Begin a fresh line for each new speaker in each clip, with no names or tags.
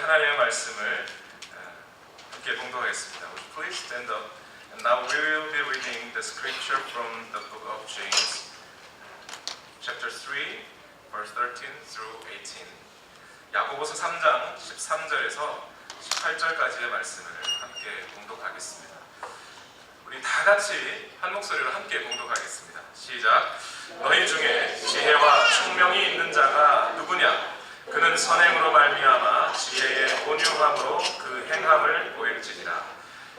하나님의 말씀을 함께 봉독하겠습니다. Would you please stand up? And now we will be reading the scripture from the book of James, chapter 3, verse 13 through 18. 야고보서 3장 13절에서 18절까지의 말씀을 함께 봉독하겠습니다. 우리 다 같이 한 목소리로 함께 봉독하겠습니다. 시작. 너희 중에 지혜와 총명이 있는 자가 누구냐? 그는 선행으로 말미암아 지혜의 온유함으로 그 행함을 보일지니라.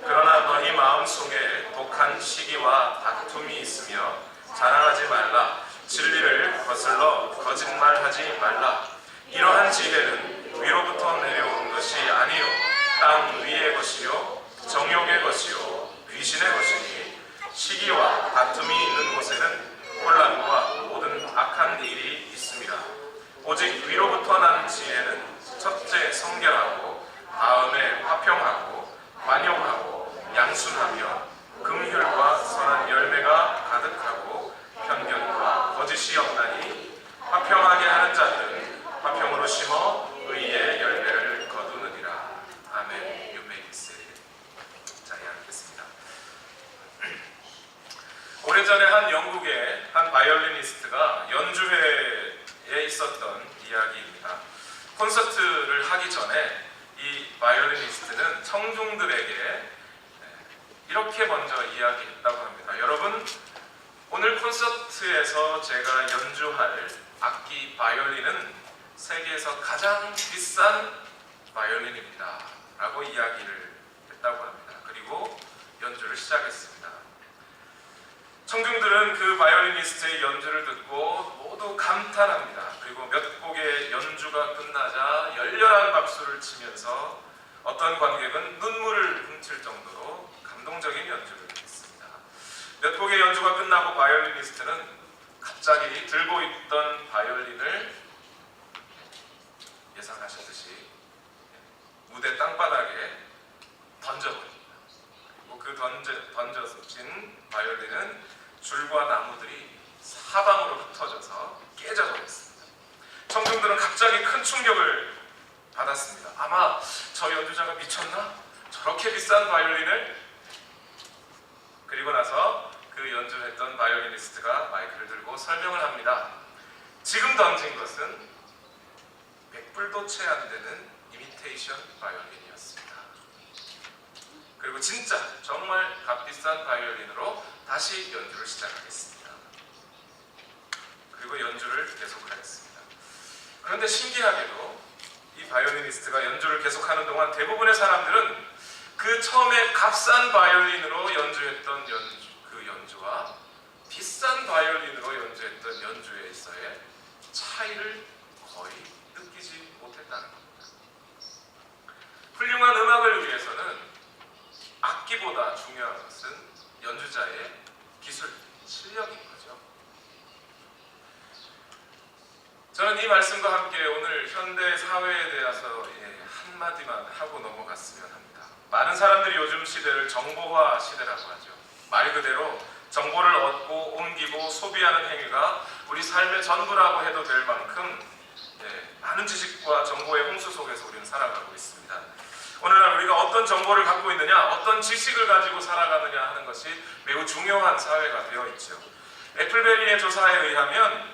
그러나 너희 마음속에 독한 시기와 다툼이 있으며 자랑하지 말라. 진리를 거슬러 거짓말하지 말라. 이러한 지혜는 위로부터 내려온 것이 아니요 땅 위의 것이요 정욕의 것이요 귀신의 것이니 시기와 다툼이 있는 곳에는 혼란과 모든 악한 일이 있습니다. 오직 위로부터 나는 지혜는 첫째 성결하고 다음에 화평하고 완용하고 양순하며 긍휼과 선한 열매가 가득하고 편견과 거짓이 없나니 화평하게 하는 자들은 화평으로 심어 의의 열매를 거두느니라. 아멘. You may be seated. 자리에 앉겠습니다. 오래전에 한 영국의 한 바이올리니스트가 연주회에 있었던 이야기입니다. 콘서트를 하기 전에 이 바이올리니스트는 청중들에게 이렇게 먼저 이야기했다고 합니다. 여러분, 오늘 콘서트에서 제가 연주할 악기 바이올린은 세계에서 가장 비싼 바이올린입니다. 라고 이야기를 했다고 합니다. 그리고 연주를 시작했습니다. 청중들은 그 바이올리니스트의 연주를 듣고 모두 감탄합니다. 그리고 몇 곡의 연주가 끝나자 열렬한 박수를 치면서 어떤 관객은 눈물을 훔칠 정도로 감동적인 연주를 했습니다. 몇 곡의 연주가 끝나고 바이올리니스트는 갑자기 들고 있던 바이올린을 예상하셨듯이 무대 땅바닥에 던져버립니다. 그리고 그 던져진 바이올린은 줄과 나무들이 사방으로 흩어져서 깨져버렸습니다. 청중들은 갑자기 큰 충격을 받았습니다. 아마 저 연주자가 미쳤나? 저렇게 비싼 바이올린을? 그리고 나서 그 연주했던 바이올리니스트가 마이크를 들고 설명을 합니다. 지금 던진 것은 100불도 채 안 되는 이미테이션 바이올린이었습니다. 그리고 진짜 정말 값비싼 바이올린으로 다시 연주를 시작하겠습니다. 그리고 연주를 계속하였습니다. 그런데 신기하게도 이 바이올리니스트가 연주를 계속하는 동안 대부분의 사람들은 그 처음에 값싼 바이올린으로 연주했던 그 연주와 비싼 바이올린으로 연주했던 연주에 있어의 차이를 거의 느끼지 못했다는 겁니다. 훌륭한 음악을 위해서는 악기보다 중요한 것은 연주자의 기술, 실력인 거죠. 저는 이 말씀과 함께 오늘 현대 사회에 대해서 한마디만 하고 넘어갔으면 합니다. 많은 사람들이 요즘 시대를 정보화 시대라고 하죠. 말 그대로 정보를 얻고 옮기고 소비하는 행위가 우리 삶의 전부라고 해도 될 만큼 많은 지식과 정보의 홍수 속에서 우리는 살아가고 있습니다. 오늘날 우리가 어떤 정보를 갖고 있느냐, 어떤 지식을 가지고 살아가느냐 하는 것이 매우 중요한 사회가 되어 있죠. 애플베리의 조사에 의하면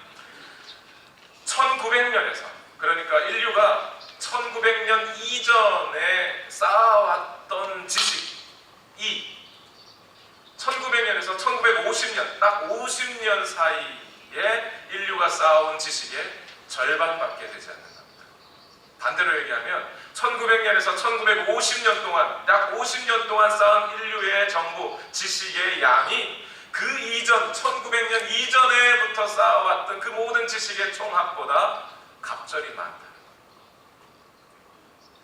1900년에서, 그러니까 인류가 1900년 이전에 쌓아왔던 지식이 1900년에서 1950년, 딱 50년 사이에 인류가 쌓아온 지식의 절반밖에 되지 않는 겁니다. 반대로 얘기하면 1900년에서 1950년 동안, 약 50년 동안 쌓은 인류의 정보, 지식의 양이 그 이전, 1900년 이전에부터 쌓아왔던 그 모든 지식의 총합보다 갑절이 많다.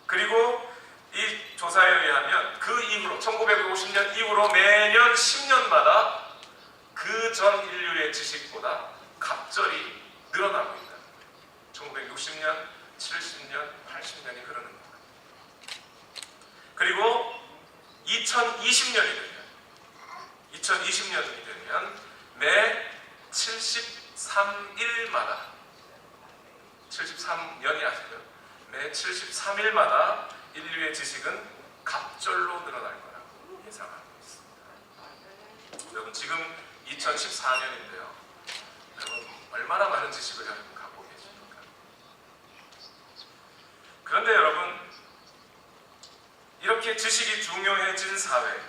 그리고 이 조사에 의하면 그 이후로, 1950년 이후로 매년 10년마다 그 전 인류의 지식보다 갑절이 늘어나고 있다. 1960년, 70년, 80년이 흐르는 겁니다. 그리고 2020년이 되면 매 73일마다 73년이 아니고요. 매 73일마다 인류의 지식은 갑절로 늘어날 거라고 예상하고 있습니다. 여러분 지금 2014년인데요. 여러분 얼마나 많은 지식을 여러분 갖고 계십니까? 그런데 여러분 이렇게 지식이 중요해진 사회,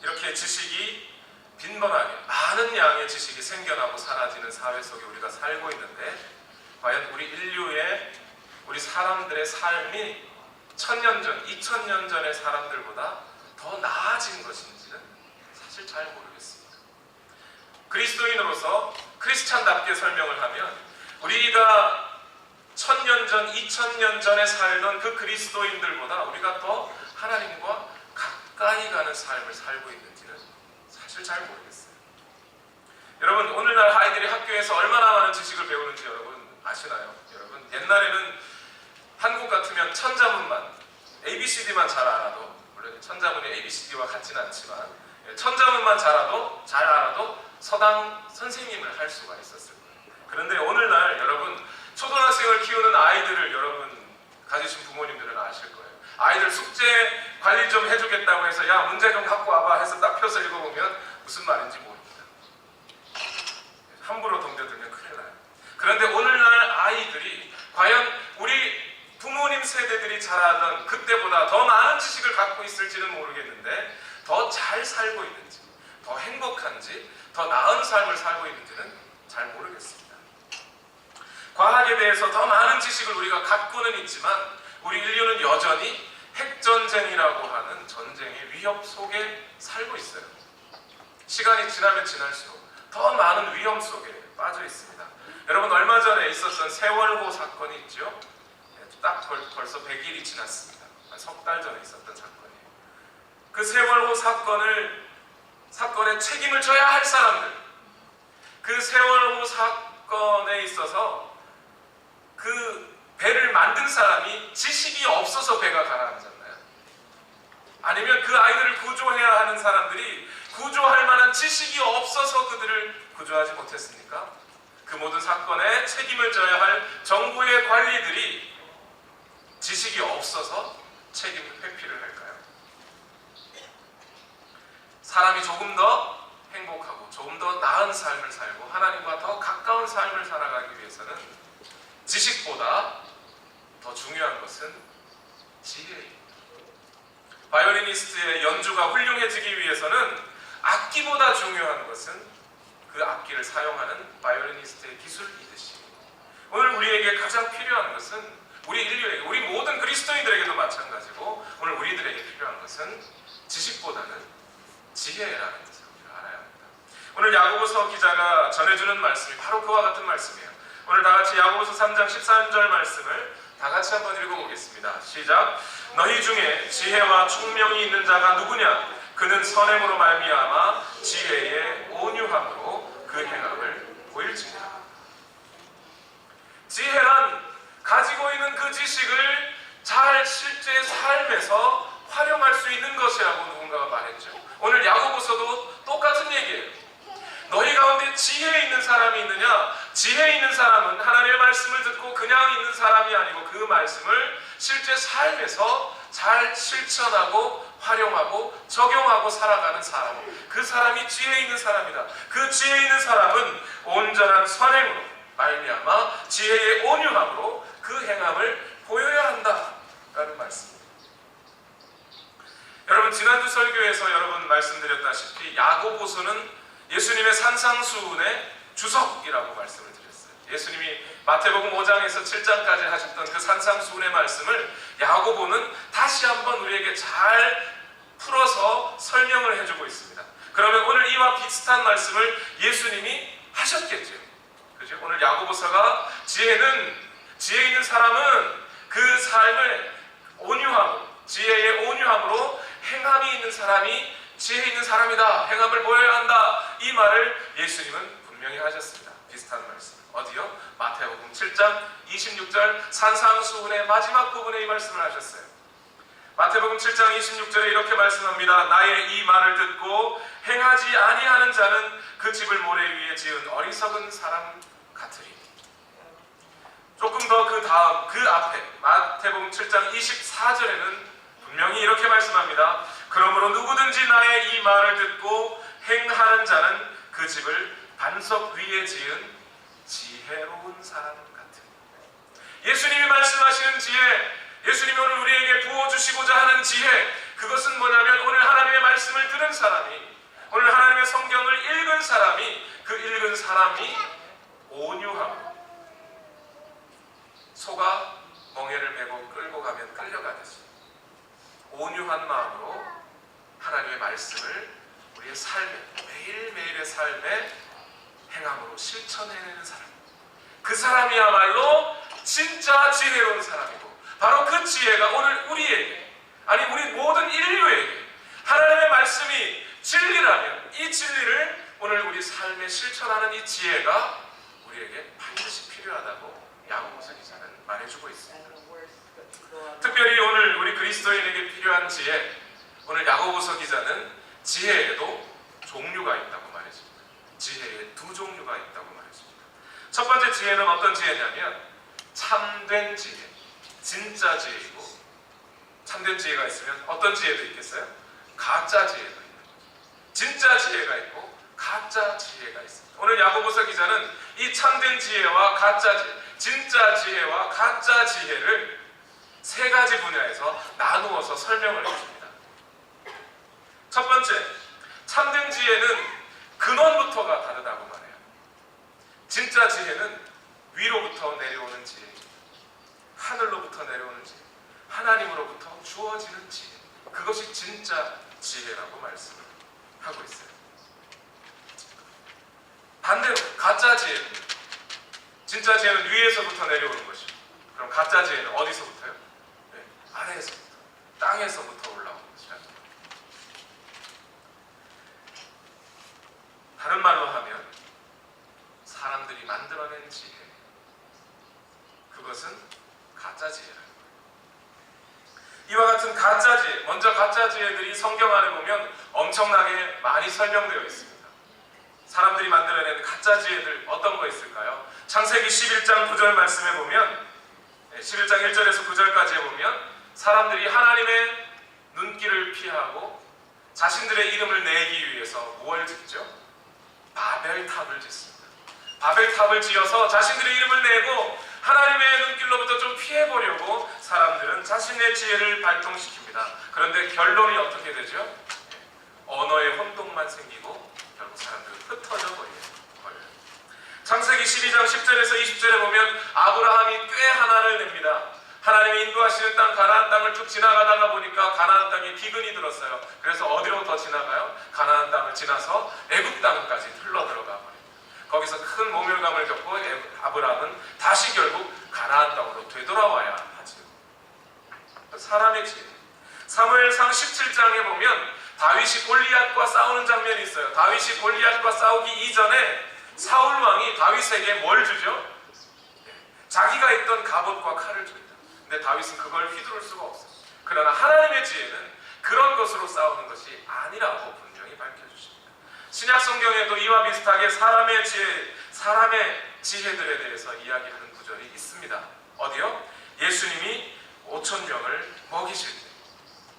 이렇게 지식이 빈번하게 많은 양의 지식이 생겨나고 사라지는 사회 속에 우리가 살고 있는데 과연 우리 인류의 우리 사람들의 삶이 1000년 전, 2000년 전의 사람들보다 더 나아진 것인지는 사실 잘 모르겠습니다. 그리스도인으로서 크리스찬답게 설명을 하면 우리가 1000년 전, 2000년 전에 살던 그 그리스도인들보다 우리가 더 하나님과 가까이 가는 삶을 살고 있는지는 사실 잘 모르겠어요. 여러분 오늘날 아이들이 학교에서 얼마나 많은 지식을 배우는지 여러분 아시나요? 여러분 옛날에는 한국 같으면 천자문만 ABCD만 잘 알아도, 물론 천자문이 ABCD와 같지는 않지만 천자문만 잘 알아도 서당 선생님을 할 수가 있었을 거예요. 그런데 오늘날 여러분 초등학생을 키우는 아이들을 여러분 가지신 부모님들은 아실 거예요. 아이들 숙제 관리 좀 해주겠다고 해서 야 문제 좀 갖고 와봐 해서 딱 펴서 읽어보면 무슨 말인지 모릅니다. 함부로 덤벼들면 큰일 나요. 그런데 오늘날 아이들이 과연 우리 부모님 세대들이 자라던 그때보다 더 많은 지식을 갖고 있을지는 모르겠는데 더 잘 살고 있는지, 더 행복한지, 더 나은 삶을 살고 있는지는 잘 모르겠습니다. 과학에 대해서 더 많은 지식을 우리가 갖고는 있지만 우리 인류는 여전히 핵전쟁이라고 하는 전쟁의 위협 속에 살고 있어요. 시간이 지나면 지날수록 더 많은 위험 속에 빠져 있습니다. 여러분 얼마 전에 있었던 세월호 사건이 있죠. 딱 벌써 100일이 지났습니다. 한 석 달 전에 있었던 사건이에요. 그 세월호 사건의 책임을 져야 할 사람들, 그 세월호 사건에 있어서 그 배를 만든 사람이 지식이 없어서 배가 가라앉았나요? 아니면 그 아이들을 구조해야 하는 사람들이 구조할 만한 지식이 없어서 그들을 구조하지 못했습니까? 그 모든 사건에 책임을 져야 할 정부의 관리들이 지식이 없어서 책임 회피를 할까요? 사람이 조금 더 행복하고 조금 더 나은 삶을 살고 하나님과 더 가까운 삶을 살아가기 위해서는 지식보다 더 중요한 것은 지혜입니다. 바이올리니스트의 연주가 훌륭해지기 위해서는 악기보다 중요한 것은 그 악기를 사용하는 바이올리니스트의 기술이듯이 오늘 우리에게 가장 필요한 것은 우리 인류에게, 우리 모든 그리스도인들에게도 마찬가지고 오늘 우리들에게 필요한 것은 지식보다는 지혜라는 것을 우리가 알아야 합니다. 오늘 야고보서 기자가 전해주는 말씀이 바로 그와 같은 말씀이에요. 오늘 다 같이 야고보서 3장 13절 말씀을 다 같이 한번 읽어보겠습니다. 시작. 너희 중에 지혜와 총명이 있는 자가 누구냐? 그는 선행으로 말미암아 지혜의 온유함으로 그 행함을 보일지니라. 지혜란 가지고 있는 그 지식을 잘 실제 삶에서 활용할 수 있는 것이라고 누군가가 말했죠. 오늘 야고보서도 똑같은 얘기예요. 너희 가운데 지혜 있는 사람이 있느냐? 지혜 있는 사람은 하나님의 말씀을 듣고 그냥 있는 사람이 아니고 그 말씀을 실제 삶에서 잘 실천하고 활용하고 적용하고 살아가는 사람, 그 사람이 지혜 있는 사람이다. 그 지혜 있는 사람은 온전한 선행으로 말미암아 지혜의 온유함으로 그 행함을 보여야 한다라는 말씀입니다. 여러분 지난주 설교에서 여러분 말씀드렸다시피 야고보서는 예수님의 산상수훈의 주석이라고 말씀을 드렸어요. 예수님이 마태복음 5장에서 7장까지 하셨던 그 산상수훈의 말씀을 야고보는 다시 한번 우리에게 잘 풀어서 설명을 해주고 있습니다. 그러면 오늘 이와 비슷한 말씀을 예수님이 하셨겠죠. 그죠? 오늘 야고보서가 지혜 있는 사람은 그 삶을 온유함으로, 지혜의 온유함으로 행함이 있는 사람이 지혜 있는 사람이다. 행함을 보여야 한다. 이 말을 예수님은 분명히 하셨습니다. 비슷한 말씀. 어디요? 마태복음 7장 26절 산상수훈의 마지막 부분에 이 말씀을 하셨어요. 마태복음 7장 26절에 이렇게 말씀합니다. 나의 이 말을 듣고 행하지 아니하는 자는 그 집을 모래 위에 지은 어리석은 사람 같으리. 조금 더 그 다음, 그 앞에 마태복음 7장 24절에는 분명히 이렇게 말씀합니다. 그러므로 누구든지 나의 이 말을 듣고 행하는 자는 그 집을 반석 위에 지은 지혜로운 사람 같으니. 예수님이 말씀하시는 지혜, 예수님이 오늘 우리에게 부어주시고자 하는 지혜, 그것은 뭐냐면 오늘 하나님의 말씀을 들은 사람이, 오늘 하나님의 성경을 읽은 사람이, 그 읽은 사람이 온유함, 소가 멍에를 메고 끌고 가면 끌려가듯이 온유한 마음으로 하나님의 말씀을 우리의 삶에, 매일매일의 삶에 행함으로 실천해내는 사람, 그 사람이야말로 진짜 지혜로운 사람이고, 바로 그 지혜가 오늘 우리에게, 아니 우리 모든 인류에게 하나님의 말씀이 진리라면 이 진리를 오늘 우리 삶에 실천하는 이 지혜가 우리에게 반드시 필요하다고 야고보서 기자는 말해주고 있습니다. 특별히 오늘 우리 그리스도인에게 필요한 지혜, 오늘 야고보서 기자는 지혜에도 종류가 있다고 말해줍니다. 지혜에 두 종류가 있다고 말해줍니다. 첫 번째 지혜는 어떤 지혜냐면 참된 지혜, 진짜 지혜이고, 참된 지혜가 있으면 어떤 지혜도 있겠어요? 가짜 지혜가 있는 거죠. 진짜 지혜가 있고 가짜 지혜가 있습니다. 오늘 야고보서 기자는 이 참된 지혜와 가짜 지혜, 진짜 지혜와 가짜 지혜를 세 가지 분야에서 나누어서 설명을 해줍니다. 첫 번째, 참된 지혜는 근원부터가 다르다고 말해요. 진짜 지혜는 위로부터 내려오는 지혜, 하늘로부터 내려오는 지혜, 하나님으로부터 주어지는 지혜, 그것이 진짜 지혜라고 말씀을 하고 있어요. 반대로 가짜 지혜는, 진짜 지혜는 위에서부터 내려오는 것이고, 그럼 가짜 지혜는 어디서부터요? 네, 아래에서부터, 땅에서부터 올라오는 것이라는 거예요. 다른 말로 하면 사람들이 만들어낸 지혜, 그것은 가짜 지혜라는 거예요. 이와 같은 가짜 지혜, 먼저 가짜 지혜들이 성경 안에 보면 엄청나게 많이 설명되어 있습니다. 사람들이 만들어낸 가짜 지혜들 어떤 거 있을까요? 창세기 11장 9절 말씀에 보면, 11장 1절에서 9절까지에 보면 사람들이 하나님의 눈길을 피하고 자신들의 이름을 내기 위해서 무엇을 짓죠? 바벨탑을 짓습니다. 바벨탑을 지어서 자신들의 이름을 내고 하나님의 눈길로부터 좀 피해보려고 사람들은 자신의 지혜를 발동시킵니다. 그런데 결론이 어떻게 되죠? 언어의 혼동만 생기고 결국 사람들은 흩어져 버려요. 창세기 12장 10절에서 20절에 보면 아브라함이 꽤 하나를 냅니다. 하나님이 인도하시는 땅 가나안 땅을 쭉 지나가다가 보니까 가나안 땅에 기근이 들었어요. 그래서 어디로 더 지나가요? 가나안 땅을 지나서 애굽 땅까지 흘러들어가 버립니다. 거기서 큰 모멸감을 겪고 아브라함은 다시 결국 가나안 땅으로 되돌아와야 하죠. 사람의 지혜. 사무엘상 17장에 보면 다윗이 골리앗과 싸우는 장면이 있어요. 다윗이 골리앗과 싸우기 이전에 사울 왕이 다윗에게 뭘 주죠? 자기가 있던 갑옷과 칼을 줍니다. 근데 다윗은 그걸 휘두를 수가 없어요. 그러나 하나님의 지혜는 그런 것으로 싸우는 것이 아니라고 분명히 밝혀주십니다. 신약 성경에도 이와 비슷하게 사람의 지혜들에 대해서 이야기하는 구절이 있습니다. 어디요? 예수님이 5,000명을 먹이실 때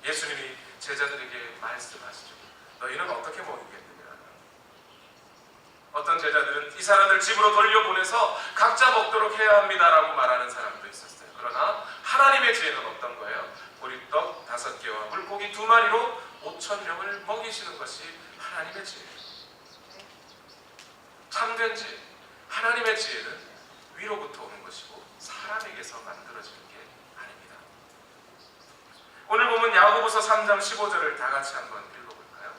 예수님이 제자들에게 말씀하시죠. 너희는 어떻게 먹이겠느냐? 어떤 제자들은 이 사람들 집으로 돌려보내서 각자 먹도록 해야 합니다라고 말하는 사람도 있었어요. 그러나 하나님의 지혜는 어떤 거예요? 보리떡 5개와 물고기 2마리로 5,000명을 먹이시는 것이 하나님의 지혜예요. 참된 지혜, 하나님의 지혜는 위로부터 오는 것이고 사람에게서 만들어지는 게 아닙니다. 오늘 보면 야고보서 3장 15절을 다 같이 한번 읽어볼까요?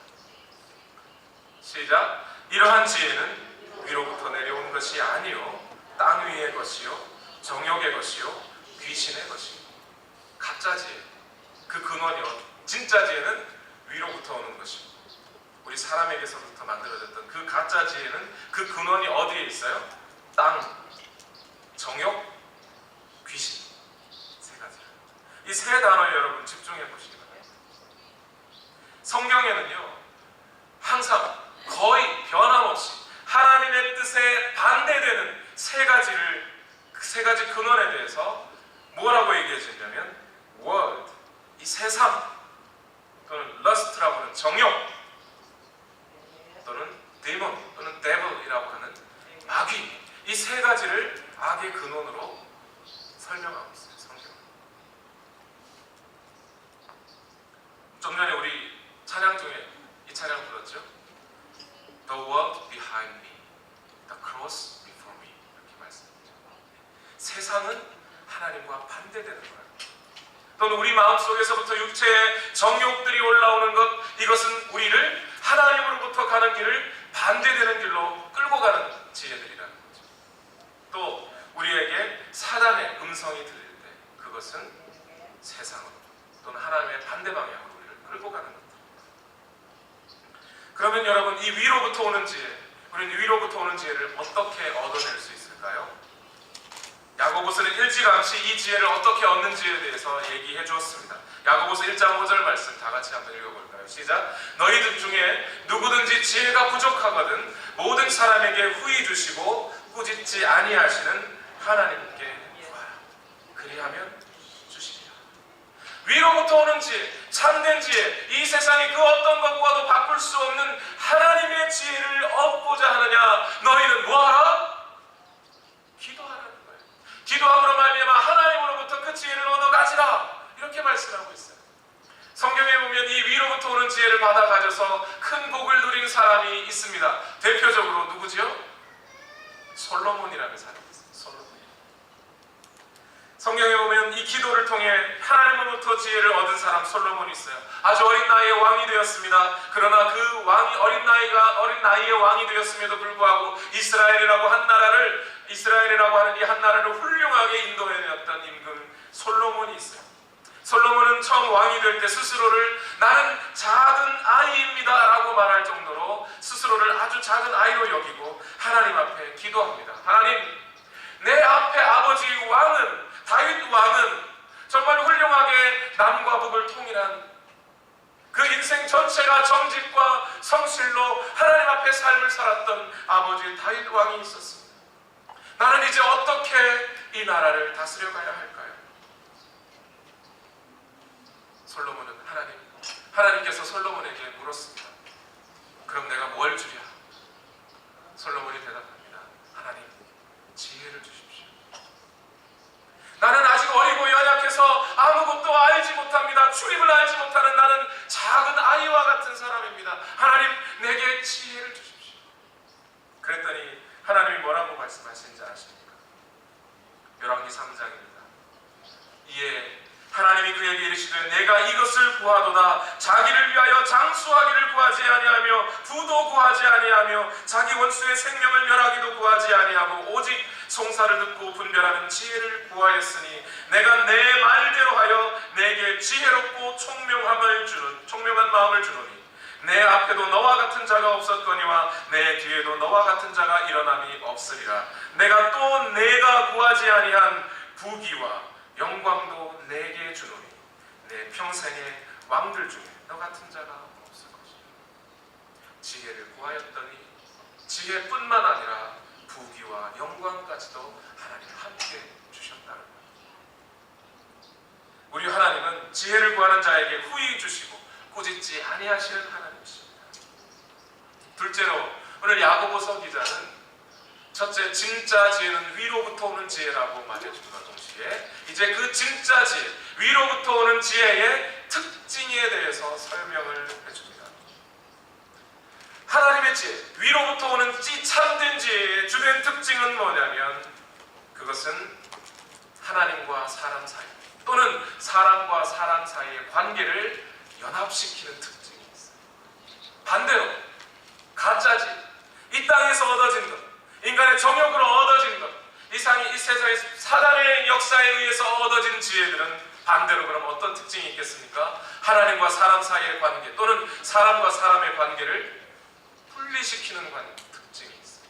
시작. 이러한 지혜는 위로부터 내려온 것이 아니요 땅 위의 것이요 정욕의 것이요 귀신의 것이요. 가짜 지혜, 그 근원이요 진짜 지혜는 위로부터 오는 것이고, 우리 사람에게서부터 만들어졌던 그 가짜 지혜는 그 근원이 어디에 있어요? 땅, 정욕, 귀신. 세 가지. 이 세 단어에 여러분 집중해 보시기 바랍니다. 성경에는요 항상 거의 변함없이 하나님의 뜻에 반대되는 세 가지를 그 세 가지 근원에 대해서 뭐라고 얘기해 주냐면 world, 이 세상 또는 lust라고 하는 정욕 또는 demon 또는 devil이라고 하는 마귀, 이 세 가지를 악의 근원으로 설명하고 있어요. 성경. 좀 전에 우리 찬양 중에 이 찬양 불렀죠. The world behind me, the cross before me, 이렇게 말씀드리죠. 세상은 하나님과 반대되는 거예요. 또는 우리 마음속에서부터 육체의 정욕들이 올라오는 것, 이것은 우리를 하나님으로부터 가는 길을 반대되는 길로 끌고 가는 지혜들이라는 거죠. 또 우리에게 사단의 음성이 들릴 때 그것은 세상으로 또는 하나님의 반대 방향으로 우리를 끌고 가는 것들. 그러면 여러분, 이 위로부터 오는 지혜, 우리는 위로부터 오는 지혜를 어떻게 얻어낼 수 있을까요? 야고보서는 일찌감치 이 지혜를 어떻게 얻는지에 대해서 얘기해 주었습니다. 야고보서 1장 5절 말씀 다 같이 한번 읽어볼까요? 시작. 너희들 중에 누구든지 지혜가 부족하거든 모든 사람에게 후히 주시고 꾸짖지 아니하시는 하나님께 구하라. 그리하면 주시리라. 위로부터 오는 지혜, 참된 지혜, 이 세상이 그 어떤 것과도 바꿀 수 없는 하나님의 지혜를 얻고자 하느냐? 너희는 뭐하라? 기도하라는 거예요. 기도함으로 말미암아 하나님으로부터 그 지혜를 얻어 가지라, 이렇게 말씀하고 있어요. 성경에 보면 이 위로부터 오는 지혜를 받아 가져서 큰 복을 누린 사람이 있습니다. 대표적으로 누구지요? 솔로몬이라는 사람이 있어요. 솔로몬. 성경에 보면 이 기도를 통해 하나님으로부터 지혜를 얻은 사람 솔로몬이 있어요. 아주 어린 나이에 왕이 되었습니다. 그러나 그 왕이 어린 나이에 왕이 되었음에도 불구하고 이스라엘이라고 하는 이 한 나라를 훌륭하게 인도해내었던 임금 솔로몬이 있어요. 솔로몬은 처음 왕이 될 때 스스로를 나는 작은 아이입니다 라고 말할 정도로 스스로를 아주 작은 아이로 여기고 하나님 앞에 기도합니다. 하나님, 내 앞에 아버지 왕은, 다윗 왕은 정말 훌륭하게 남과 북을 통일한 그 인생 전체가 정직과 성실로 하나님 앞에 삶을 살았던 아버지 다윗 왕이 있었습니다. 나는 이제 어떻게 이 나라를 다스려 가야 할까요? 솔로몬은 하나님께서 솔로몬에게 물었습니다. 그럼 내가 뭘 주랴? 솔로몬이 대답합니다. 하나님, 지혜를 주십시오. 나는 아직 어리고 연약해서 아무것도 알지 못합니다. 출입을 알지 못하는 나는 작은 아이와 같은 사람입니다. 하나님, 내게 지혜를 주십시오. 그랬더니 하나님이 뭐라고 말씀하시는지 아십니까? 열왕기 3장입니다. 이에 하나님이 그에게 이르시되 내가 이것을 구하도다. 자기를 위하여 장수하기를 구하지 아니하며 부도 구하지 아니하며 자기 원수의 생명을 멸하기도 구하지 아니하고 오직 송사를 듣고 분별하는 지혜를 구하였으니 내가 내 말대로 하여 내게 지혜롭고 총명한 마음을 주노니 내 앞에도 너와 같은 자가 없었거니와 내 뒤에도 너와 같은 자가 일어남이 없으리라. 내가 또 내가 구하지 아니한 부귀와 영광도 내게 주노니 내 평생의 왕들 중에 너 같은 자가 없을 것이다. 지혜를 구하였더니 지혜뿐만 아니라 부귀와 영광까지도 하나님 함께 주셨다는 거예요. 우리 하나님은 지혜를 구하는 자에게 후히 주시고 꾸짖지 아니하시는 하나님이십니다. 둘째로 오늘 야고보서 기자는 첫째, 진짜 지혜는 위로부터 오는 지혜라고 말해준과 동시에 이제 그 진짜 지혜, 위로부터 오는 지혜의 특징에 대해서 설명을 해줍니다. 하나님의 지혜, 위로부터 오는 참된 지혜의 주된 특징은 뭐냐면 그것은 하나님과 사람 사이 또는 사람과 사람 사이의 관계를 연합시키는 특징이 있어요. 반대로 가짜 지혜, 이 땅에서 얻어진 것, 인간의 정욕으로 얻어진 것, 이 세상의 사단의 역사에 의해서 얻어진 지혜들은 반대로 그럼 어떤 특징이 있겠습니까? 하나님과 사람 사이의 관계 또는 사람과 사람의 관계를 분리시키는 특징이 있어요.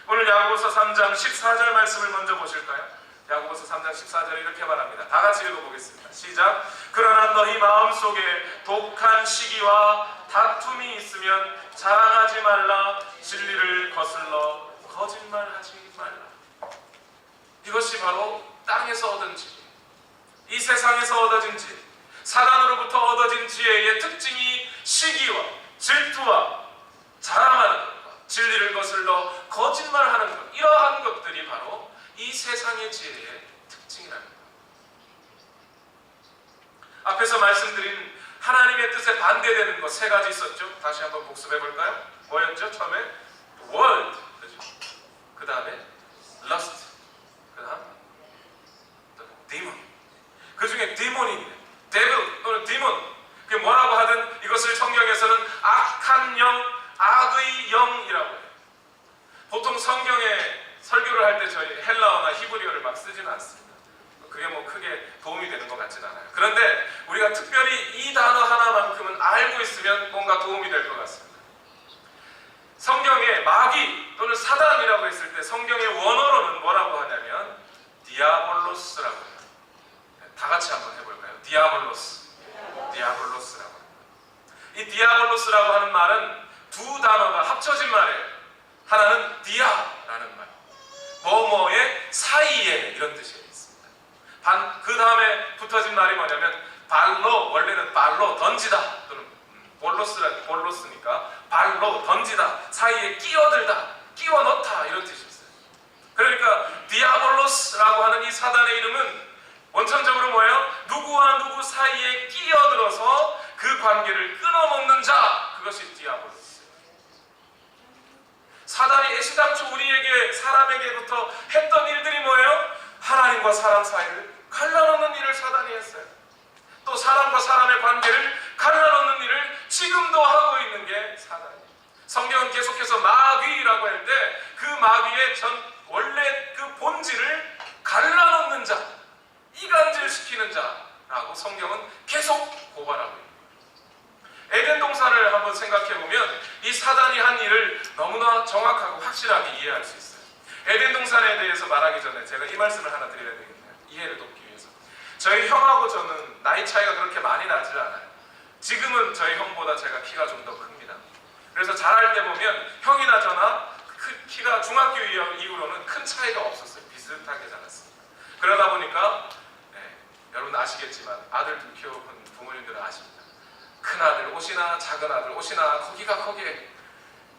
오늘 야고보서 3장 14절 말씀을 먼저 보실까요? 야고보서 3장 14절 이렇게 말합니다. 다 같이 읽어보겠습니다. 시작. 그러나 너희 마음속에 독한 시기와 다툼이 있으면 자랑하지 말라. 진리를 거슬러 거짓말하지 말라. 이것이 바로 땅에서 얻은 지혜, 이 세상에서 얻어진 지혜, 사단으로부터 얻어진 지혜의 특징이 시기와 질투와 자랑하는 것과 진리를 거슬러 거짓말하는 것, 이러한 것들이 바로 이 세상의 지혜의 특징이랍니다. 앞에서 말씀드린 하나님의 뜻에 반대되는 것 세 가지 있었죠. 다시 한번 복습해 볼까요? 뭐였죠? 처음에 world, 그죠? 그 다음에 lust, 그 다음 demon. 그 중에 demon이 devil 또는 demon, 그게 뭐라고 하든 이것을 성경에서는 악한 영, 악의 영이라고 해요. 보통 성경에 설교를 할 때 저희 헬라어나 히브리어를 막 쓰지는 않습니다. 그게 뭐 크게 도움이 되는 것 같지는 않아요. 그런데 우리가 특별히 이 단어 하나만큼은 알고 있으면 뭔가 도움이 될 것 같습니다. 성경에 마귀 또는 사단이라고 했을 때 성경의 원어로는 뭐라고 하냐면 디아볼로스라고 해요. 다 같이 한번 해볼까요? 디아볼로스. 디아볼로스라고 합니다. 이 디아볼로스라고 하는 말은 두 단어가 합쳐진 말이에요. 하나는 디아라는 말, 뭐뭐의 사이에, 이런 뜻이 있습니다. 그 다음에 붙어진 말이 뭐냐면 발로, 원래는 발로 던지다 또는 볼로스니까 발로 던지다, 사이에 끼어들다, 끼워 넣다, 이런 뜻이 있어요. 그러니까 디아볼로스라고 하는 이 사단의 이름은 원천적으로 뭐예요? 누구와 누구 사이에 끼어들어서 그 관계를 끊어먹는 자, 그것이 디아볼로스. 사단이 애시당초 우리에게, 사람에게부터 했던 일들이 뭐예요? 하나님과 사람 사이를 갈라놓는 일을 사단이 했어요. 또 사람과 사람의 관계를 갈라놓는 일을 지금도 하고 있는 게 사단이에요. 성경은 계속해서 마귀라고 할 때 그 마귀의 원래 그 본질을 갈라놓는 자, 이간질시키는 자라고 성경은 계속 고발하고 있습니다. 에덴 동산을 한번 생각해보면 이 사단이 한 일을 너무나 정확하고 확실하게 이해할 수 있어요. 에덴 동산에 대해서 말하기 전에 제가 이 말씀을 하나 드려야 되겠네요. 이해를 돕기 위해서. 저희 형하고 저는 나이 차이가 그렇게 많이 나질 않아요. 지금은 저희 형보다 제가 키가 좀 더 큽니다. 그래서 자랄 때 보면 형이나 저나 키가 중학교 이후로는 큰 차이가 없었어요. 비슷하게 자랐습니다. 그러다 보니까 여러분 아시겠지만 아들 두 키워본 부모님들은 아십니다. 큰아들 옷이나 작은아들 옷이나 거기가 거기에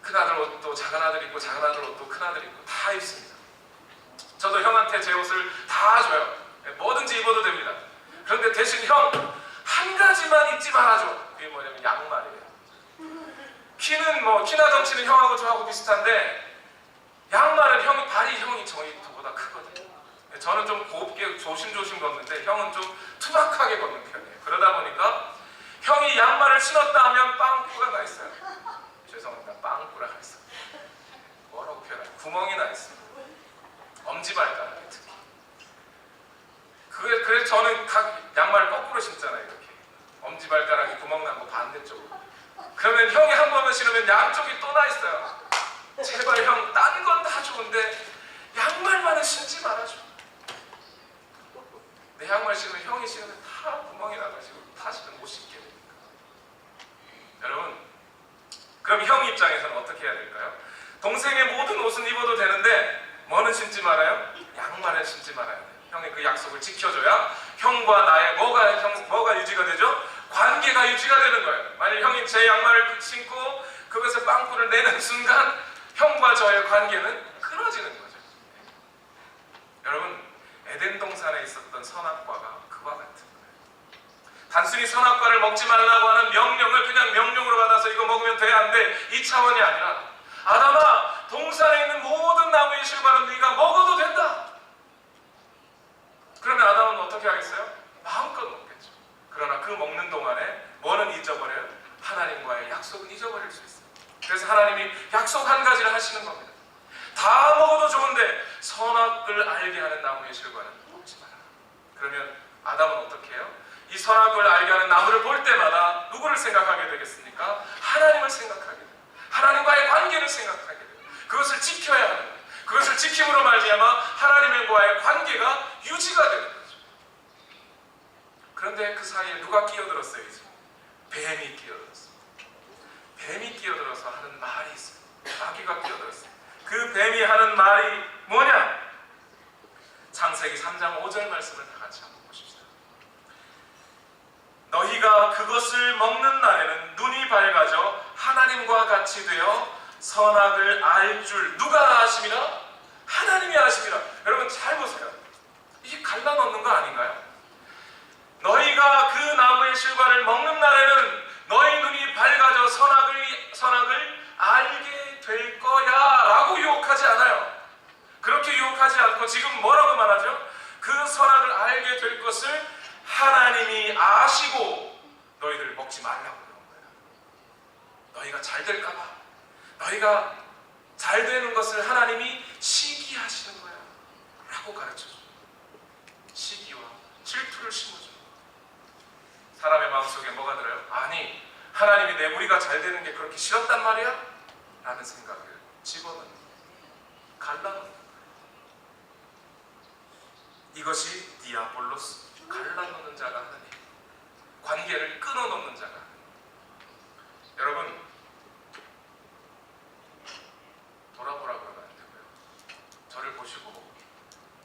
큰아들 옷도 작은아들 입고 작은아들 옷도 큰아들 입고 다 입습니다. 저도 형한테 제 옷을 다 줘요. 뭐든지 입어도 됩니다. 그런데 대신 형 한 가지만 입지 말아줘. 그게 뭐냐면 양말이에요. 키나 덩치는 형하고 저하고 비슷한데 양말은 발이 형이 저보다 크거든요. 저는 좀 곱게 조심조심 걷는데 형은 좀 투박하게 걷는 편이에요. 그러다 보니까 형이 양말을 신었다 하면 빵꾸가 나 있어요. 죄송합니다. 빵꾸가 나 있어요. 뭐라고 표현해요? 구멍이 나 있어요. 엄지발가락에 특히. 그래서 저는 각 양말을 거꾸로 신잖아요. 이렇게. 엄지발가락이 구멍 난 거 반대쪽으로. 그러면 형이 한 번만 신으면 양쪽이 또 나 있어요. 제발 형, 딴 건 다 좋은데 양말만은 신지 말아줘. 내 양말 신으면 형이 신으면 다 구멍이 나가지고 다시는 못 신게 됩니다. 여러분, 그럼 형 입장에서는 어떻게 해야 될까요? 동생의 모든 옷은 입어도 되는데 뭐는 신지 말아요? 양말은 신지 말아야 돼요. 형의 그 약속을 지켜줘야 형과 나의 뭐가 유지가 되죠? 관계가 유지가 되는 거예요. 만약 형이 제 양말을 신고 그것에 빵꾸를 내는 순간 형과 저의 관계는 끊어지는 거죠. 여러분, 에덴 동산에 있었던 선악과가 그와 같은 거예요. 단순히 선악과를 먹지 말라고 하는 명령을 그냥 명령으로 받아서 이거 먹으면 돼, 안 돼, 이 차원이 아니라 아담아, 동산에 있는 모든 나무의 실과는 네가 먹어도 된다. 그러면 아담은 어떻게 하겠어요? 마음껏 먹겠죠. 그러나 그 먹는 동안에 뭐는 잊어버려요? 하나님과의 약속은 잊어버릴 수 있어요. 그래서 하나님이 약속 한 가지를 하시는 겁니다. 다 먹어도 좋은데 선악을 알게 하는 나무의 실과는 먹지 마라. 그러면 아담은 어떻게 해요? 이 선악을 알게 하는 나무를 볼 때마다 누구를 생각하게 되겠습니까? 하나님을 생각하게 돼요. 하나님과의 관계를 생각하게 돼요. 그것을 지켜야 하는 거예요. 그것을 지킴으로 말미암아 하나님과의 관계가 유지가 되는 거죠. 그런데 그 사이에 누가 끼어들었어요? 이제 뱀이 끼어들었어요. 뱀이 끼어들어서 하는 말이 있어요. 마귀가 끼어들었어요. 그 뱀이 하는 말이 뭐냐? 창세기 3장 5절 말씀을 다 같이 한번 보십시다. 너희가 그것을 먹는 날에는 눈이 밝아져 하나님과 같이 되어 선악을 알 줄 누가 아심이라? 하나님이 아심이라. 여러분 잘 보세요. 이게 갈라놓는 거 아닌가요? 너희가 그 나무의 실과를 먹는 날에는 너희 눈이 밝아져 선악을 알게 될 거야 라고 유혹하지 않아요. 그렇게 유혹하지 않고 지금 뭐라고 말하죠? 그 선악을 알게 될 것을 하나님이 아시고 너희들 먹지 말라고 그러는 거예요. 너희가 잘 될까 봐. 너희가 잘 되는 것을 하나님이 시기하시는 거야 라고 가르쳐줘요. 시기와 질투를 심어줘요. 사람의 마음속에 뭐가 들어요? 아니, 하나님이 내 무리가 잘 되는 게 그렇게 싫었단 말이야? 라는 생각을 집어넣는, 갈라놓는. 이것이 디아볼로스, 갈라놓는 자가 하나님, 관계를 끊어놓는 자가 하나님. 여러분, 돌아보라 그러면 안 되고요. 저를 보시고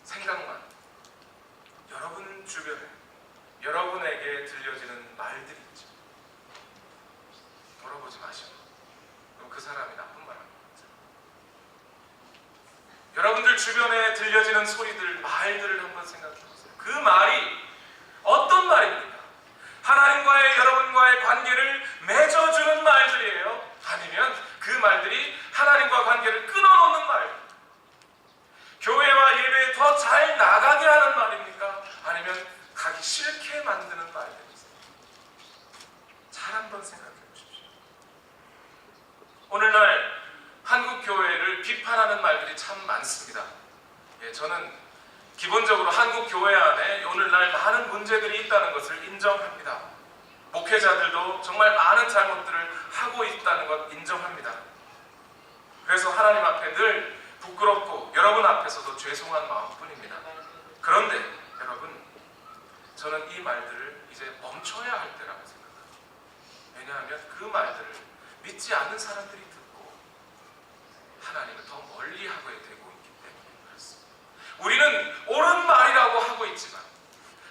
생각만, 여러분 주변에 여러분에게 들려지는 말들이 있죠. 돌아보지 마시고 그럼 그 사람이 나쁜 말 하는 거죠. 여러분들 주변에 들려지는 소리들, 말들을 한번 생각해 보세요. 그 말이 어떤 말입니까? 하나님과의 여러분과의 관계를 맺어주는 말들이에요? 아니면 그 말들이 하나님과 관계를 끊어놓는 말입니까? 교회와 예배에 더 잘 나가게 하는 말입니까? 아니면 가기 싫게 만드는 말들이세요? 잘 한번 생각해 보십시오. 오늘날 한국 교회를 비판하는 말들이 참 많습니다. 저는 기본적으로 한국 교회 안에 오늘날 많은 문제들이 있다는 것을 인정합니다. 목회자들도 정말 많은 잘못들을 하고 있다는 것 인정합니다. 그래서 하나님 앞에 늘 부끄럽고 여러분 앞에서도 죄송한 마음뿐입니다. 그런데 여러분, 저는 이 말들을 이제 멈춰야 할 때라고 생각합니다. 왜냐하면 그 말들을 믿지 않는 사람들이 듣고 하나님을 더 멀리하게 되고 있기 때문에 그렇습니다. 우리는 옳은 말이라고 하고 있지만,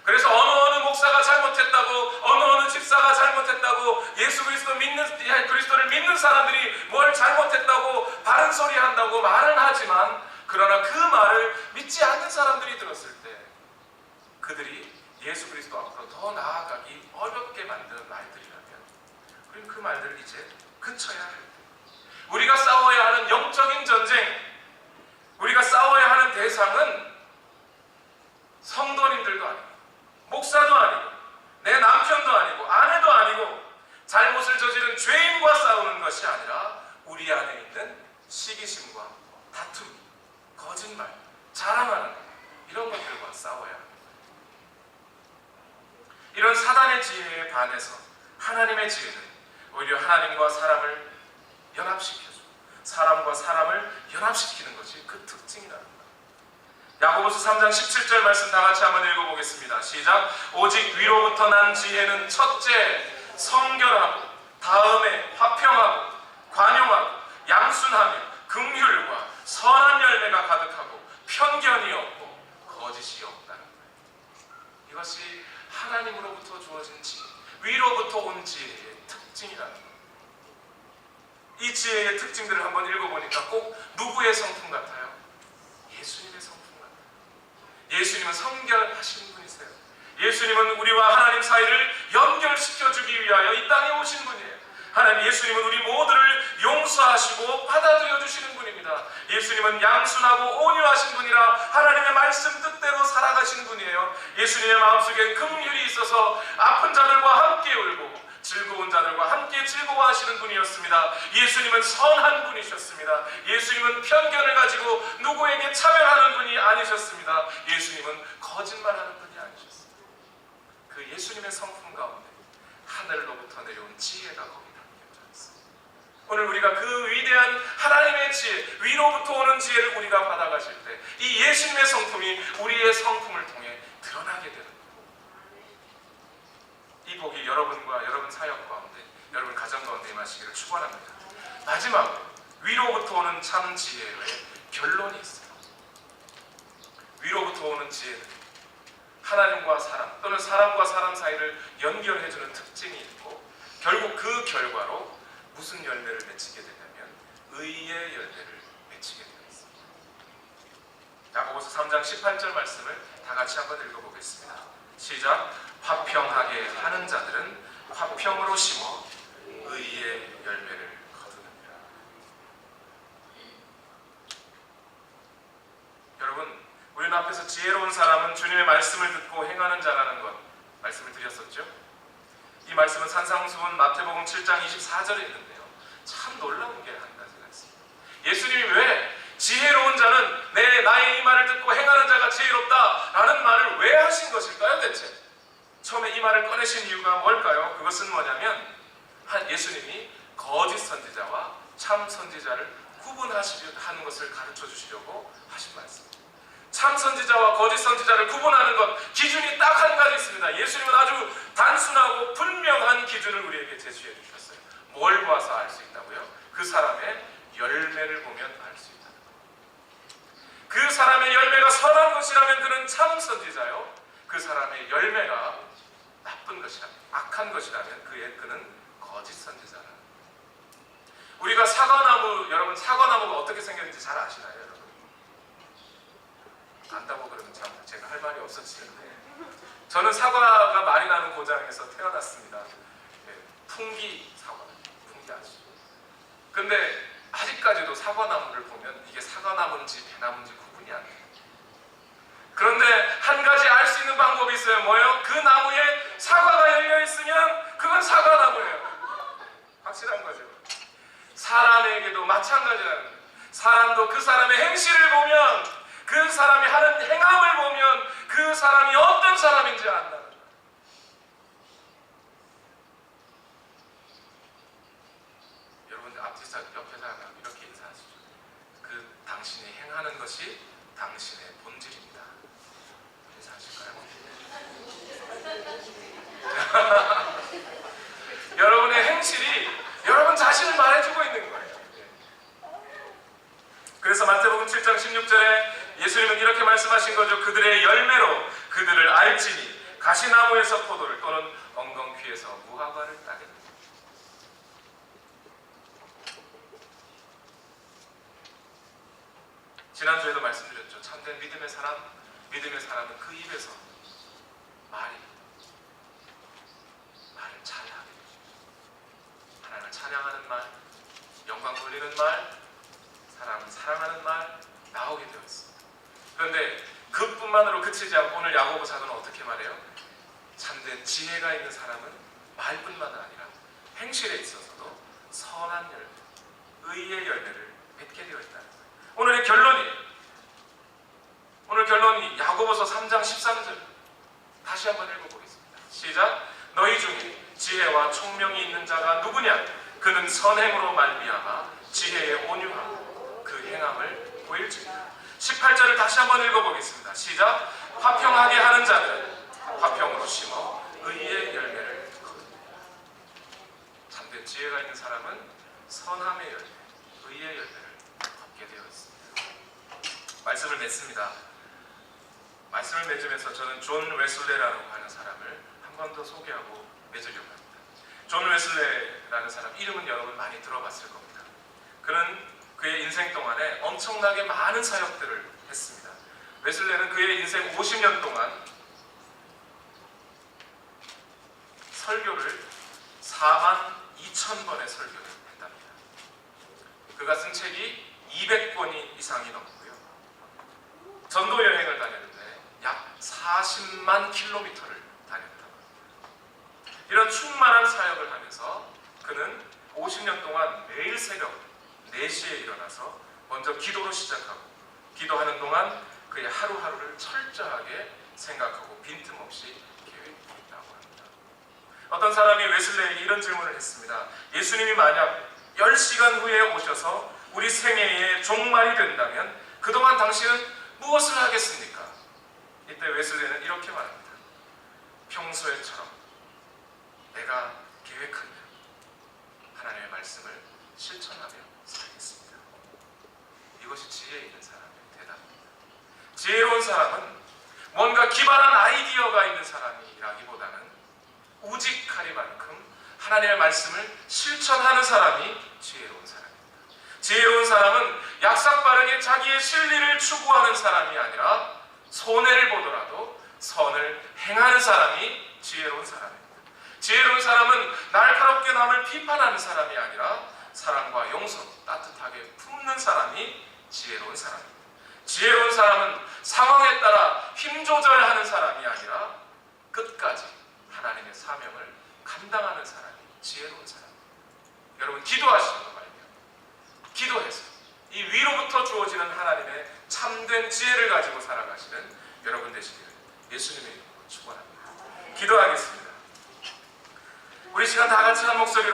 그래서 어느 목사가 잘못했다고, 어느 집사가 잘못했다고, 예수 그리스도를 믿는 사람들이 뭘 잘못했다고 바른 소리 한다고 말은 하지만, 그러나 그 말을 믿지 않는 사람들이 들었을 때 그들이 예수 그리스도 앞으로 더 나아가기 어렵게 만드는 말들이라면 우리는 그 말들을 이제 그쳐야 할 때, 우리가 싸워야 하는 영적인 전쟁, 우리가 싸워야 하는 대상은 성도님들도 아니고 목사도 아니고 내 남편도 아니고 아내도 아니고 잘못을 저지른 죄인과 싸우는 것이 아니라 우리 안에 있는 시기심과 다툼, 거짓말, 자랑하는 이런 것들과 싸워야 합니다. 이런 사단의 지혜에 반해서 하나님의 지혜는 오히려 하나님과 사람을 연합시켜주고 사람과 사람을 연합시키는 것이 그 특징이라는 거예요. 야고보서 3장 17절 말씀 다 같이 한번 읽어보겠습니다. 시작. 오직 위로부터 난 지혜는 첫째 성결하고, 다음에 화평하고 관용하고 양순하며 긍휼과 선한 열매가 가득하고 편견이 없고 거짓이 없다는 거예요. 이것이 하나님으로부터 주어진 지혜, 위로부터 온 지혜의 특징이라는 거예요. 이 지혜의 특징들을 한번 읽어보니까 꼭 누구의 성품 같아요? 예수님의 성품 같아요. 예수님은 성결하신 분이세요. 예수님은 우리와 하나님 사이를 연결시켜주기 위하여 이 땅에 오신 분이에요. 하나님 예수님은 우리 모두를 용서하시고 받아들여 주시는 분입니다. 예수님은 양순하고 온유하신 분이라 하나님의 말씀 뜻대로 살아가신 분이에요. 예수님의 마음속에 긍휼이 있어서 아픈 자들과 함께 울고 즐거운 자들과 함께 즐거워하시는 분이었습니다. 예수님은 선한 분이셨습니다. 예수님은 편견을 가지고 누구에게 차별하는 분이 아니셨습니다. 예수님은 거짓말하는 분이 아니셨습니다. 그 예수님의 성품 가운데 하늘로부터 내려온 지혜가 거기 담겨져 있습니다. 오늘 우리가 그 위대한 하나님의 지혜, 위로부터 오는 지혜를 우리가 받아가실 때 이 예수님의 성품이 우리의 성품을 통해 드러나게 되는 거예요. 이 복이 여러분과 여러분 사역 가운데, 여러분 가정 가운데 임하시기를 축원합니다. 마지막으로 위로부터 오는 참 지혜의 결론이 있어요. 위로부터 하나님으로부터 오는 지혜는 하나님과 사람 또는 사람과 사람 사이를 연결해주는 특징이 있고, 결국 그 결과로 무슨 열매를 맺히게 되냐면 의의 열매를 맺히게 되어 있습니다. 야고보서 3장 18절 말씀을 다 같이 한번 읽어보겠습니다. 시작. 화평하게 하는 자들은 화평으로 심어 의의 열매를 거두느니라. 여러분, 우리는 앞에서 지혜로운 사람은 주님의 말씀을 듣고 행하는 자라는 것 말씀을 드렸었죠. 이 말씀은 산상수훈 마태복음 7장 24절에 있는데요, 참 놀라운 게 한 가지가 있습니다. 예수님이 왜 지혜로운 자는 나의 이 말을 듣고 행하는 자가 지혜롭다 라는 말을 왜 하신 것일까요? 대체 처음에 이 말을 꺼내신 이유가 뭘까요? 그것은 뭐냐면 예수님이 거짓 선지자와 참 선지자를 구분하는 것을 가르쳐 주시려고 하신 말씀입니다. 참 선지자와 거짓 선지자를 구분하는 것, 기준이 딱 한 가지 있습니다. 예수님은 아주 단순하고 분명한 기준을 우리에게 제시해 주셨어요. 뭘 봐서 알 수 있다고요? 그 사람의 열매를 보면 알 수 있다. 그 사람의 열매가 선한 것이라면 그는 참 선지자요, 그 사람의 열매가 나쁜 것이라면, 악한 것이라면 그는 거짓 선지자라. 우리가 여러분 사과나무가 어떻게 생겼는지 잘 아시나요, 여러분? 안다고 그러면 참 제가 할 말이 없어지는데, 저는 사과가 많이 나는 고장에서 태어났습니다. 풍기 사과, 풍기 아시죠? 근데 아직까지도 사과나무를 보면 이게 사과나무인지 배나무인지 구분이 안 돼요. 그런데 한 가지 알 수 있는 방법이 있어요. 뭐예요? 그 나무에 사과가 열려 있으면 그건 사과나무예요. 확실한 거죠. 사람에게도 마찬가지라는 거예요. 사람도 그 사람의 행실을 보면, 그 사람이 하는 행함을 보면 그 사람이 어떤 사람인지 안다는 거예요. 여러분 앞에 사람 이렇게 인사하시죠. 당신이 행하는 것이 당신의 본질입니다. 인사하실까요? 여러분의 행실이 여러분 자신을 말해주고 있는 거예요. 그래서 마태복음 7장 16절에 예수님은 이렇게 말씀하신 거죠. 그들의 열매로 그들을 알지니 가시나무에서 포도를 또는 엉겅퀴에서 무화과를 따겠다. 지난주에도 말씀드렸죠. 참된 믿음의 사람은 그 입에서 말을 잘하게 되죠. 하나님을 찬양하는 말, 영광 돌리는 말, 사람을 사랑하는 말 나오게 되어 있습니다. 그런데 그뿐만으로 그치지 않고 오늘 야고보 사도는 어떻게 말해요? 참된 지혜가 있는 사람은 말뿐만 아니라 행실에 있어서도 선한 열매, 의의 열매를 맺게 되어 있다는 거예요. 오늘 결론이 야고보서 3장 13절 다시 한번 읽어보겠습니다. 시작. 너희 중에 지혜와 총명이 있는 자가 누구냐? 그는 선행으로 말미암아 지혜의 온유함 그 행함을 보일지니라. 18절을 다시 한번 읽어보겠습니다. 시작. 화평하게 하는 자는 화평으로 심어 의의 열매를 거둡니다. 참된 지혜가 있는 사람은 선함의 열매, 의의 열매를 얻게 되어 있습니다. 말씀을 맺습니다. 말씀을 맺으면서 저는 존 웨슬레라고 하는 사람을 한 번 더 소개하고 맺으려고 합니다. 존 웨슬레라는 사람 이름은 여러분 많이 들어봤을 겁니다. 그는 그의 인생 동안에 엄청나게 많은 사역들을 했습니다. 웨슬레는 그의 인생 50년 동안 설교를 42,000번의 설교를 했답니다. 그가 쓴 책이 200권이 이상이 넘고요. 전도 여행을 다녔는데 약 40만 킬로미터를 다녔다고 합니다. 이런 충만한 사역을 하면서 그는 50년 동안 매일 새벽 4시에 일어나서 먼저 기도로 시작하고, 기도하는 동안 그의 하루하루를 철저하게 생각하고 빈틈없이 계획했다고 합니다. 어떤 사람이 웨슬레에게 이런 질문을 했습니다. 예수님이 만약 10시간 후에 오셔서 우리 생애의 종말이 된다면 그동안 당신은 무엇을 하겠습니까? 이때 웨슬레는 이렇게 말합니다. 평소에처럼 내가 계획한 대로 하나님의 말씀을 실천하며 살겠습니다. 이것이 지혜 있는 사람의 대답입니다. 지혜로운 사람은 뭔가 기발한 아이디어가 있는 사람이라기보다는 우직하리만큼 하나님의 말씀을 실천하는 사람이 지혜로운 사람입니다. 지혜로운 사람은 약삭빠르게 자기의 진리를 추구하는 사람이 아니라 손해를 보더라도 선을 행하는 사람이 지혜로운 사람입니다. 지혜로운 사람은 날카롭게 남을 비판하는 사람이 아니라 사랑과 용서, 따뜻하게 품는 사람이 지혜로운 사람입니다. 지혜로운 사람은 상황에 따라 힘 조절하는 사람이 아니라 끝까지 하나님의 사명을 감당하는 사람이 지혜로운 사람입니다. 여러분, 기도하시는 거 말이에요. 기도해서 이 위로부터 주어지는 하나님의 참된 지혜를 가지고 살아가시는 여러분 되시기를 예수님의 이름으로 축원합니다. 기도하겠습니다. 우리 시간 다 같이 한 목소리로